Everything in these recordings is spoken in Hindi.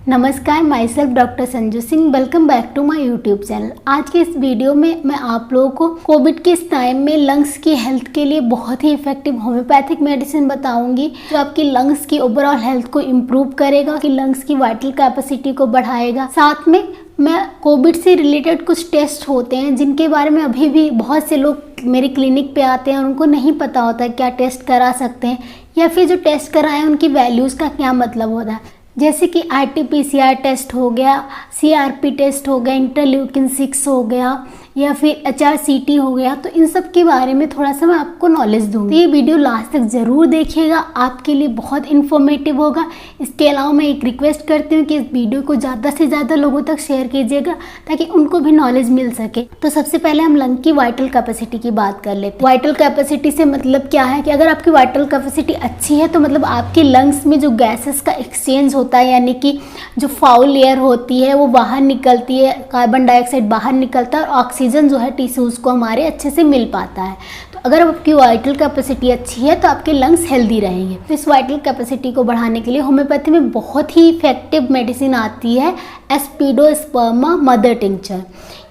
नमस्कार, my self doctor Sanju Singh. Welcome back to my YouTube channel. आज के इस वीडियो में मैं आप लोगों को कोविड के इस टाइम में लंग्स की हेल्थ के लिए बहुत ही इफेक्टिव होम्योपैथिक मेडिसिन बताऊंगी जो आपकी लंग्स की ओवरऑल हेल्थ को इम्प्रूव करेगा, कि लंग्स की वाइटल कैपेसिटी को बढ़ाएगा। साथ में मैं कोविड से रिलेटेड कुछ टेस्ट होते हैं जिनके बारे में अभी भी बहुत से लोग मेरे क्लिनिक पे आते हैं और उनको नहीं पता होता क्या टेस्ट करा सकते हैं, या फिर जो टेस्ट कराएं उनकी वैल्यूज़ का क्या मतलब होता है। जैसे कि RT-PCR टेस्ट हो गया, CRP टेस्ट हो गया, इंटरल्यूकिन 6 हो गया, या फिर HRCT हो गया। तो इन सब के बारे में थोड़ा सा मैं आपको नॉलेज दूँगी। तो ये वीडियो लास्ट तक ज़रूर देखिएगा, आपके लिए बहुत इन्फॉर्मेटिव होगा। इसके अलावा मैं एक रिक्वेस्ट करती हूँ कि इस वीडियो को ज़्यादा से ज़्यादा लोगों तक शेयर कीजिएगा ताकि उनको भी नॉलेज मिल सके। तो सबसे पहले हम लंग की वाइटल कैपेसिटी की बात कर लेते हैं। वाइटल कैपेसिटी से मतलब क्या है कि अगर आपकी वाइटल कैपेसिटी अच्छी है तो मतलब आपके लंग्स में जो गैसेस का एक्सचेंज होता है, यानी कि जो फाउल एयर होती है वो बाहर निकलती है, कार्बन डाइऑक्साइड बाहर निकलता है और ऑक्सीजन जो है टिश्यूज़ को हमारे अच्छे से मिल पाता है। तो अगर आपकी वाइटल कैपेसिटी अच्छी है तो आपके लंग्स हेल्दी रहेंगे। तो इस वाइटल कैपेसिटी को बढ़ाने के लिए होम्योपैथी में बहुत ही इफेक्टिव मेडिसिन आती है, एस्पिडोस्पर्मा मदर टिंचर।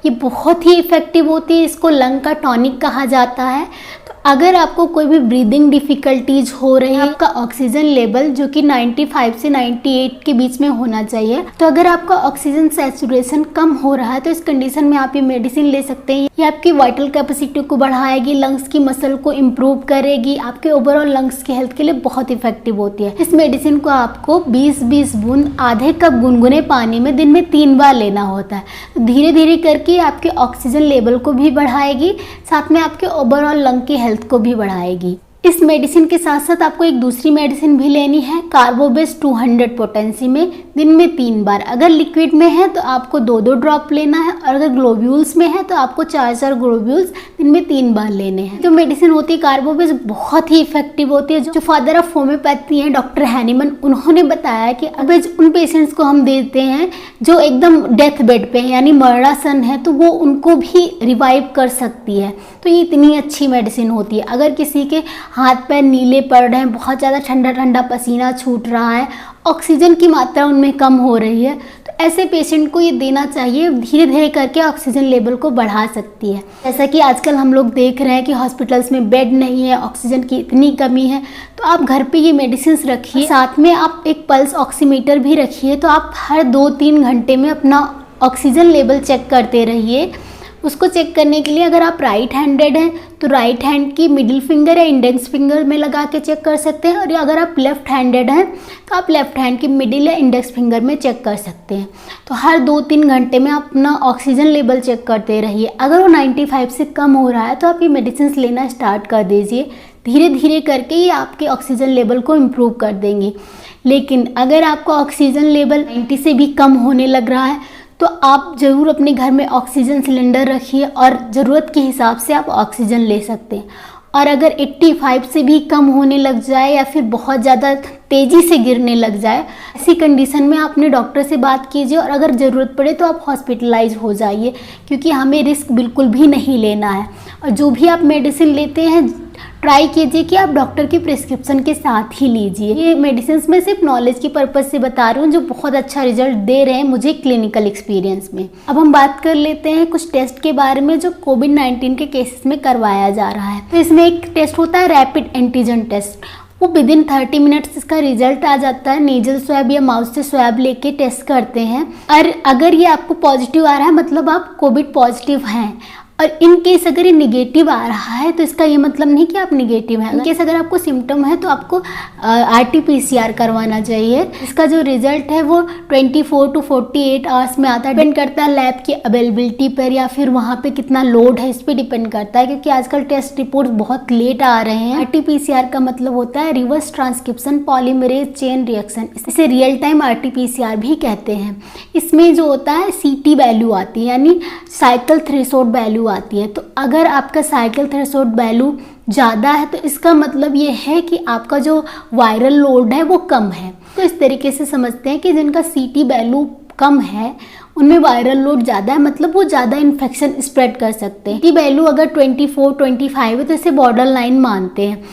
ये बहुत ही इफेक्टिव होती है, इसको लंग का टॉनिक कहा जाता है। तो अगर आपको कोई भी ब्रीदिंग डिफ़िकल्टीज हो रही है, आपका ऑक्सीजन लेवल जो कि 95 से 98 के बीच में होना चाहिए, तो अगर आपका ऑक्सीजन सैचुरेशन कम हो रहा है तो इस कंडीशन में आप ये मेडिसिन ले सकते हैं। ये आपकी वाइटल कैपेसिटी को बढ़ाएगी, लंग्स की मसल को इम्प्रूव करेगी, आपके ओवरऑल लंग्स की हेल्थ के लिए बहुत इफेक्टिव होती है। इस मेडिसिन को आपको 20-20 बूंद आधे कप गुनगुने पानी में दिन में 3 बार लेना होता है। तो धीरे धीरे करके आपके ऑक्सीजन लेवल को भी बढ़ाएगी, साथ में आपके ओवरऑल लंग की हेल्थ को भी बढ़ाएगी। इस मेडिसिन के साथ साथ आपको एक दूसरी मेडिसिन भी लेनी है, कार्बोबेस 200 पोटेंसी में दिन में 3 बार। अगर लिक्विड में है तो आपको 2-2 ड्रॉप लेना है, और अगर ग्लोब्यूल्स में है तो आपको 4-4 ग्लोब्यूल्स दिन में 3 बार लेने हैं। जो मेडिसिन होती है कार्बोबेस बहुत ही इफेक्टिव होती है। जो फादर ऑफ होम्योपैथी हैं डॉक्टर हैनीमन, उन्होंने बताया कि अब उन पेशेंट्स को हम देते हैं जो एकदम डेथ बेड पे है, यानी मरणासन है, तो वो उनको भी रिवाइव कर सकती है। तो ये इतनी अच्छी मेडिसिन होती है। अगर किसी के हाथ पैर नीले पड़ रहे हैं, बहुत ज़्यादा ठंडा ठंडा पसीना छूट रहा है, ऑक्सीजन की मात्रा उनमें कम हो रही है, तो ऐसे पेशेंट को ये देना चाहिए। धीरे धीरे करके ऑक्सीजन लेवल को बढ़ा सकती है। जैसा कि आजकल हम लोग देख रहे हैं कि हॉस्पिटल्स में बेड नहीं है, ऑक्सीजन की इतनी कमी है, तो आप घर पे ये मेडिसिन रखिए। साथ में आप एक पल्स ऑक्सीमीटर भी रखिए, तो आप हर 2-3 घंटे में अपना ऑक्सीजन लेवल चेक करते रहिए। उसको चेक करने के लिए अगर आप राइट हैंडेड हैं तो राइट हैंड की मिडिल फिंगर या इंडेक्स फिंगर में लगा के चेक कर सकते हैं, और अगर आप लेफ्ट हैंडेड हैं तो आप लेफ्ट हैंड की मिडिल या इंडेक्स फिंगर में चेक कर सकते हैं। तो हर 2-3 घंटे में आप अपना ऑक्सीजन लेवल चेक करते रहिए। अगर वो 95 से कम हो रहा है तो आप ये मेडिसिन लेना स्टार्ट कर दीजिए। धीरे धीरे करके ये आपके ऑक्सीजन लेवल को इम्प्रूव कर देंगे। लेकिन अगर आपका ऑक्सीजन लेवल 90 से भी कम होने लग रहा है तो आप ज़रूर अपने घर में ऑक्सीजन सिलेंडर रखिए, और ज़रूरत के हिसाब से आप ऑक्सीजन ले सकते हैं। और अगर 85 से भी कम होने लग जाए या फिर बहुत ज़्यादा तेज़ी से गिरने लग जाए, ऐसी कंडीशन में आप अपने डॉक्टर से बात कीजिए, और अगर ज़रूरत पड़े तो आप हॉस्पिटलाइज हो जाइए, क्योंकि हमें रिस्क बिल्कुल भी नहीं लेना है। और जो भी आप मेडिसिन लेते हैं ट्राई कीजिए कि आप डॉक्टर की प्रिस्क्रिप्शन के साथ ही लीजिए। ये मेडिसिन में सिर्फ नॉलेज की पर्पज़ से बता रही हूँ, जो बहुत अच्छा रिजल्ट दे रहे हैं मुझे क्लिनिकल एक्सपीरियंस में। अब हम बात कर लेते हैं कुछ टेस्ट के बारे में जो कोविड-19 के केसेस में करवाया जा रहा है। तो इसमें एक टेस्ट होता है रैपिड एंटीजन टेस्ट। वो विदिन 30 मिनट्स इसका रिजल्ट आ जाता है। नेजल स्वैब या माउथ से स्वैब लेके टेस्ट करते हैं, और अगर ये आपको पॉजिटिव आ रहा है मतलब आप कोविड पॉजिटिव हैं। और इन केस अगर ये निगेटिव आ रहा है तो इसका ये मतलब नहीं कि आप निगेटिव हैं। इन केस अगर आपको सिम्टम है तो आपको RT-PCR करवाना चाहिए। इसका जो रिजल्ट है वो 24 to 48 आवर्स में आता है। डिपेंड करता है लैब की अवेलेबिलिटी पर या फिर वहाँ पे कितना लोड है, इस पर डिपेंड करता है, क्योंकि आजकल टेस्ट रिपोर्ट बहुत लेट आ रहे हैं। RT-PCR का मतलब होता है reverse transcription polymerase chain reaction, इसे रियल टाइम RT-PCR भी कहते हैं। इसमें जो होता है CT वैल्यू आती है, यानी साइकिल थ्रेशोल्ड वैल्यू आती है। तो अगर आपका साइकिल थ्रेशोल्ड वैल्यू ज़्यादा है तो इसका मतलब ये है कि आपका जो वायरल लोड है वो कम है। तो इस तरीके से समझते हैं कि जिनका CT वैल्यू कम है उनमें वायरल लोड ज़्यादा है, मतलब वो ज़्यादा इन्फेक्शन स्प्रेड कर सकते हैं। CT वैल्यू अगर 24-25 है तो इसे बॉर्डर लाइन मानते हैं।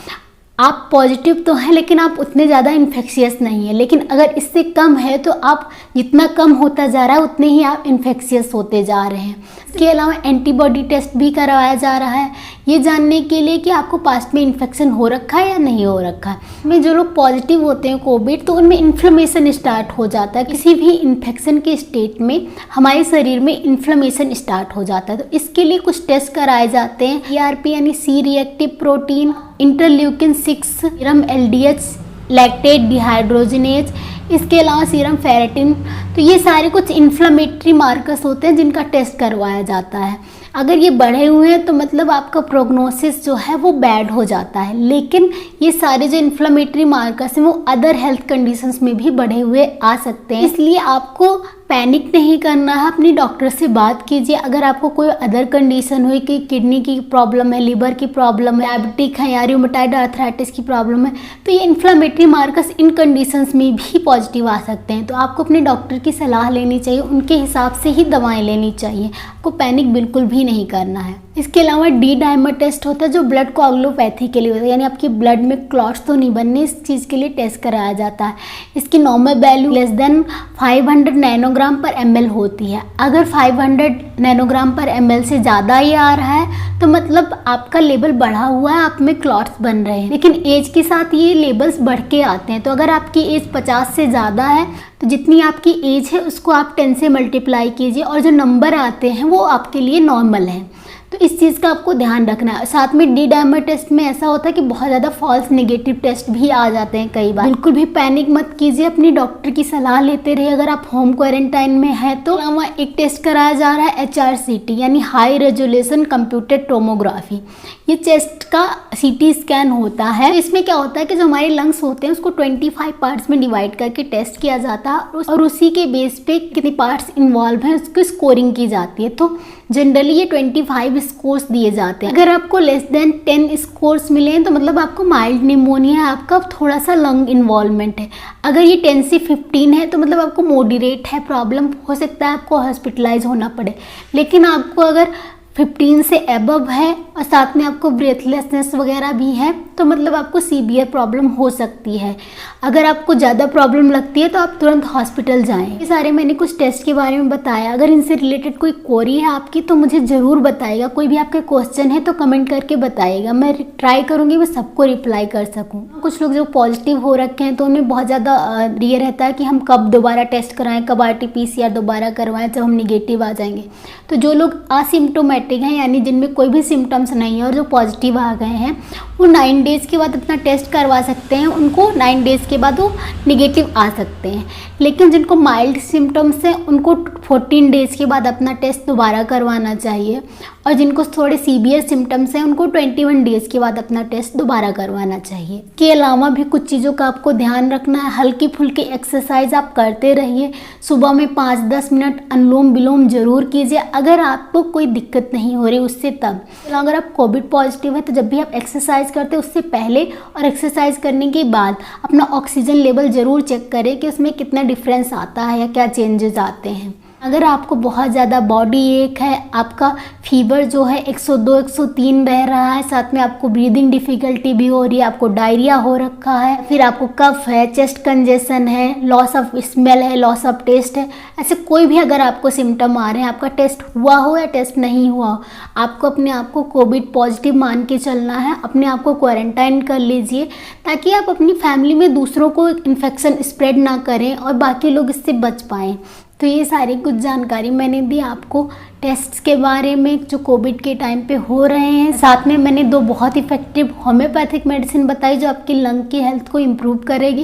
आप पॉजिटिव तो हैं लेकिन आप उतने ज़्यादा इन्फेक्शियस नहीं है, लेकिन अगर इससे कम है तो आप जितना कम होता जा रहा है उतने ही आप इन्फेक्शियस होते जा रहे हैं। इसके अलावा एंटीबॉडी टेस्ट भी करवाया जा रहा है ये जानने के लिए कि आपको पास्ट में इन्फेक्शन हो रखा है या नहीं हो रखा है। में जो लोग पॉजिटिव होते हैं कोविड, तो उनमें इन्फ्लेमेशन स्टार्ट हो जाता है। किसी भी इन्फेक्शन के स्टेट में हमारे शरीर में इन्फ्लेमेशन स्टार्ट हो जाता है, तो इसके लिए कुछ टेस्ट कराए जाते हैं। ERP यानी C reactive protein, interleukin 6, serum LDH, lactate dehydrogenase, इसके अलावा सीरम फेरेटिन। तो ये सारे कुछ इन्फ्लेमेटरी मार्कर्स होते हैं जिनका टेस्ट करवाया जाता है। अगर ये बढ़े हुए हैं तो मतलब आपका प्रोग्नोसिस जो है वो बैड हो जाता है। लेकिन ये सारे जो इन्फ्लेमेटरी मार्कर्स हैं वो अदर हेल्थ कंडीशंस में भी बढ़े हुए आ सकते हैं, इसलिए आपको पैनिक नहीं करना है। अपनी डॉक्टर से बात कीजिए। अगर आपको कोई अदर कंडीशन हुई कि किडनी की प्रॉब्लम है, लिवर की प्रॉब्लम है, डायबिटिक है या रूमेटॉइड आर्थराइटिस की प्रॉब्लम है, तो ये इन्फ्लेमेटरी मार्कर्स इन कंडीशंस में भी पॉजिटिव आ सकते हैं। तो आपको अपने डॉक्टर की सलाह लेनी चाहिए, उनके हिसाब से ही दवाएं लेनी चाहिए। आपको पैनिक बिल्कुल भी नहीं करना है। इसके अलावा डी डाइमर टेस्ट होता है जो ब्लड कोआगुलोपैथी के लिए होता है, यानी आपके ब्लड में क्लॉट्स तो नहीं बनने, इस चीज़ के लिए टेस्ट कराया जाता है। इसकी normal value less than 500 nanogram पर ml होती है। अगर 500 नैनोग्राम पर ml से ज़्यादा ही आ रहा है तो मतलब आपका लेवल बढ़ा हुआ है, आप में क्लॉट्स बन रहे हैं। लेकिन एज के साथ ये लेवल्स बढ़ के आते हैं। तो अगर आपकी एज 50 से ज़्यादा है तो जितनी आपकी एज है उसको आप 10 से मल्टीप्लाई कीजिए और जो नंबर आते हैं वो आपके लिए नॉर्मल है। तो इस चीज़ का आपको ध्यान रखना है। साथ में डी डाइमर टेस्ट में ऐसा होता है कि बहुत ज़्यादा फॉल्स नेगेटिव टेस्ट भी आ जाते हैं कई बार। बिल्कुल भी पैनिक मत कीजिए, अपनी डॉक्टर की सलाह लेते रहिए। अगर आप होम क्वारंटाइन में हैं तो वहाँ एक टेस्ट कराया जा रहा है HRCT यानी हाई रेजोल्यूशन कंप्यूटेड टोमोग्राफी। ये चेस्ट का CT स्कैन होता है। इसमें क्या होता है कि जो हमारे लंग्स होते हैं उसको 25 पार्ट्स में डिवाइड करके टेस्ट किया जाता है और उसी के बेस पे कितने पार्ट्स इन्वॉल्व हैं उसकी स्कोरिंग की जाती है। तो जनरली ये 25 स्कोर्स दिए जाते हैं। अगर आपको लेस देन 10 स्कोर्स मिले हैं तो मतलब आपको माइल्ड निमोनिया है, आपका थोड़ा सा लंग इन्वॉल्वमेंट है। अगर ये 10 से 15 है तो मतलब आपको मॉडरेट है प्रॉब्लम, हो सकता है आपको हॉस्पिटलाइज होना पड़े। लेकिन आपको अगर 15 से एबव है और साथ में आपको ब्रेथलेसनेस वगैरह भी है तो मतलब आपको सीवियर प्रॉब्लम हो सकती है। अगर आपको ज़्यादा प्रॉब्लम लगती है तो आप तुरंत हॉस्पिटल जाएं। ये सारे मैंने कुछ टेस्ट के बारे में बताया। अगर इनसे रिलेटेड कोई क्वेरी है आपकी तो मुझे ज़रूर बताइएगा। कोई भी आपके क्वेश्चन है तो कमेंट करके बताइएगा, मैं ट्राई करूँगी मैं सबको रिप्लाई कर सकूँ। कुछ लोग जो पॉजिटिव हो रखे हैं तो उन्हें बहुत ज़्यादा ये रहता है कि हम कब दोबारा टेस्ट कराएँ, कब RT-PCR दोबारा करवाएँ जब हम निगेटिव आ जाएंगे। तो जो लोग असिम्प्टोमेटिक हैं यानी जिनमें कोई भी सिम्टम्स नहीं है और जो पॉजिटिव आ गए हैं वो 9 डेज़ के बाद अपना टेस्ट करवा सकते हैं। उनको 9 डेज़ के बाद वो निगेटिव आ सकते हैं। लेकिन जिनको माइल्ड सिम्टम्स हैं उनको 14 डेज़ के बाद अपना टेस्ट दोबारा करवाना चाहिए और जिनको थोड़े सीवियर सिम्टम्स हैं उनको 21 डेज़ के बाद अपना टेस्ट दोबारा करवाना चाहिए। के अलावा भी कुछ चीज़ों का आपको ध्यान रखना है। हल्की फुल्की एक्सरसाइज आप करते रहिए। सुबह में 5-10 मिनट अनुलोम विलोम जरूर कीजिए अगर आपको कोई दिक्कत नहीं हो रही उससे। तब अगर आप कोविड पॉजिटिव है तो जब भी आप एक्सरसाइज करते हैं उससे पहले और एक्सरसाइज करने के बाद अपना ऑक्सीजन लेवल ज़रूर चेक करें कि उसमें कितना डिफरेंस आता है या क्या चेंजेस आते हैं। अगर आपको बहुत ज़्यादा बॉडी एक है, आपका फीवर जो है 102-103 रह रहा है, साथ में आपको ब्रीदिंग डिफ़िकल्टी भी हो रही है, आपको डायरिया हो रखा है, फिर आपको कफ है, चेस्ट कंजेशन है, लॉस ऑफ स्मेल है, लॉस ऑफ टेस्ट है, ऐसे कोई भी अगर आपको सिम्टम आ रहे हैं, आपका टेस्ट हुआ हो या टेस्ट नहीं हुआ हो, आपको अपने आप को कोविड पॉजिटिव मान के चलना है। अपने आप को क्वारंटाइन कर लीजिए ताकि आप अपनी फैमिली में दूसरों को इन्फेक्शन स्प्रेड ना करें और बाकी लोग इससे बच पाएँ। तो ये सारी कुछ जानकारी मैंने दी आपको टेस्ट्स के बारे में जो कोविड के टाइम पे हो रहे हैं। साथ में मैंने 2 बहुत इफ़ेक्टिव होम्योपैथिक मेडिसिन बताई जो आपकी लंग की हेल्थ को इम्प्रूव करेगी।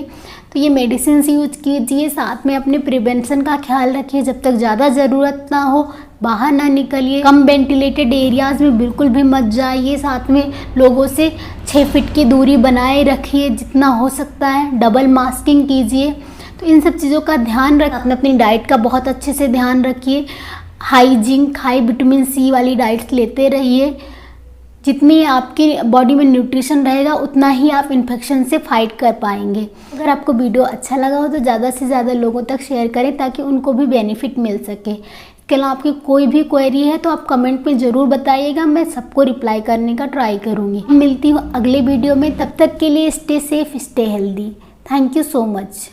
तो ये मेडिसिन यूज कीजिए, साथ में अपने प्रिवेंशन का ख्याल रखिए। जब तक ज़्यादा ज़रूरत ना हो बाहर ना निकलिए, कम वेंटिलेटेड एरियाज़ में बिल्कुल भी मत जाइए, साथ में लोगों से 6 फीट की दूरी बनाए रखिए जितना हो सकता है, डबल मास्किंग कीजिए। तो इन सब चीज़ों का ध्यान रखें। अपनी डाइट का बहुत अच्छे से ध्यान रखिए। High zinc, high vitamin C वाली डाइट्स लेते रहिए। जितनी आपकी बॉडी में न्यूट्रिशन रहेगा उतना ही आप इन्फेक्शन से फाइट कर पाएंगे। अगर आपको वीडियो अच्छा लगा हो तो ज़्यादा से ज़्यादा लोगों तक शेयर करें ताकि उनको भी बेनिफिट मिल सके। इसके अलावा आपकी कोई भी क्वेरी है तो आप कमेंट में ज़रूर बताइएगा, मैं सबको रिप्लाई करने का ट्राई करूँगी। मिलती हूँ अगले वीडियो में, तब तक के लिए stay safe, stay healthy. Thank you so much.